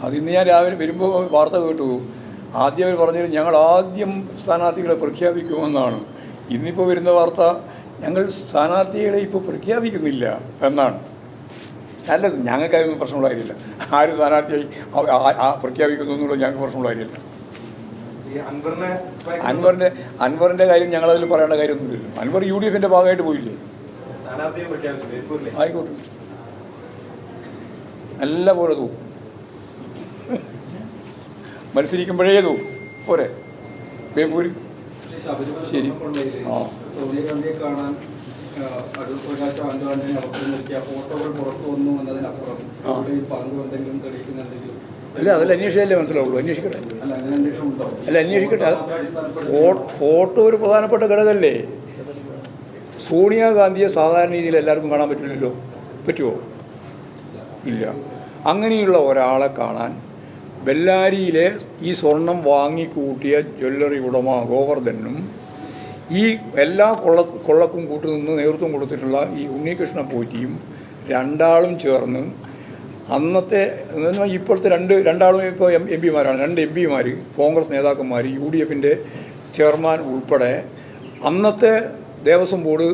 അതിന്ന് ഞാൻ രാവിലെ വരുമ്പോൾ വാർത്ത കേട്ടു. ആദ്യം അവർ പറഞ്ഞത് ഞങ്ങൾ ആദ്യം സ്ഥാനാർത്ഥികളെ പ്രഖ്യാപിക്കുമെന്നാണ്. ഇന്നിപ്പോൾ വരുന്ന വാർത്ത ഞങ്ങൾ സ്ഥാനാർത്ഥികളെ ഇപ്പോൾ പ്രഖ്യാപിക്കുന്നില്ല എന്നാണ്. നല്ലത്, ഞങ്ങൾക്കതൊന്നും പ്രശ്നമുള്ള കാര്യമില്ല. ആര് സ്ഥാനാർത്ഥിയായി പ്രഖ്യാപിക്കുന്നു എന്നുള്ളത് ഞങ്ങൾക്ക് പ്രശ്നമുള്ള കാര്യമില്ല. അൻവറിൻ്റെ കാര്യം ഞങ്ങളതിൽ പറയേണ്ട കാര്യമൊന്നുമില്ലല്ലോ. അൻവർ UDFൻ്റെ ഭാഗമായിട്ട് പോയില്ലേ? ആയിക്കോട്ടെ, നല്ല പോലെ തോന്നും, മത്സരിക്കുമ്പോഴേ തോന്നും പോരെ. ബേപ്പൂര് ശരി. ആ സോണിയാഗാന്ധിയെ കാണാൻ പ്രകാശ് ആന്റോണിനെ അവസരം നൽകിയ ഫോട്ടോകൾ പുറത്തു വന്നു എന്നതിനപ്പുറം പങ്ക് എന്തെങ്കിലും തെളിയിക്കുന്നുണ്ടെങ്കിലും അല്ല, അതിൽ അന്വേഷിച്ചാലേ മനസ്സിലാവുള്ളൂ. അന്വേഷിക്കട്ടെ, അല്ല അന്വേഷിക്കട്ടെ. ഫോട്ടോ ഒരു പ്രധാനപ്പെട്ട ഘടകമല്ലേ. സോണിയാഗാന്ധിയെ സാധാരണ രീതിയിൽ എല്ലാവർക്കും കാണാൻ പറ്റില്ലല്ലോ. പറ്റുമോ? ഇല്ല. അങ്ങനെയുള്ള ഒരാളെ കാണാൻ ബെല്ലാരിയിലെ ഈ സ്വർണം വാങ്ങിക്കൂട്ടിയ ജ്വല്ലറി ഉടമ ഗോവർദ്ധനും ഈ എല്ലാ കൊള്ളക്കും കൂട്ടുനിന്ന് നേതൃത്വം കൊടുത്തിട്ടുള്ള ഈ ഉണ്ണികൃഷ്ണ പോറ്റിയും രണ്ടാളും ചേർന്ന് അന്നത്തെ ഇപ്പോഴത്തെ രണ്ടാളും ഇപ്പോൾ MP-മാരാണ്. 2 MP-മാർ, കോൺഗ്രസ് നേതാക്കന്മാർ, UDFൻ്റെ ചെയർമാൻ ഉൾപ്പെടെ അന്നത്തെ ദേവസ്വം ബോർഡ്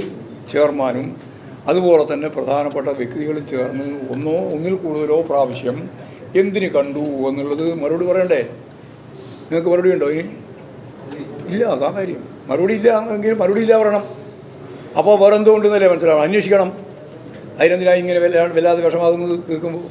ചെയർമാനും അതുപോലെ തന്നെ പ്രധാനപ്പെട്ട വ്യക്തികളും ചേർന്ന് ഒന്നിൽ കൂടുതലോ പ്രാവശ്യം എന്തിന് കണ്ടു എന്നുള്ളത് മറുപടി പറയണ്ടേ? നിങ്ങൾക്ക് മറുപടി ഉണ്ടോ? ഇനി ഇല്ല, അതാ കാര്യം. മറുപടി ഇല്ല എങ്കിൽ മറുപടി ഇല്ല പറയണം. അപ്പോൾ വേറെ എന്തുകൊണ്ടെന്നല്ലേ മനസ്സിലാവണം. അന്വേഷിക്കണം. അതിനെന്തിനാണ് ഇങ്ങനെ വല്ലാതെ വിഷമാകുന്നത് കേൾക്കുമ്പോൾ?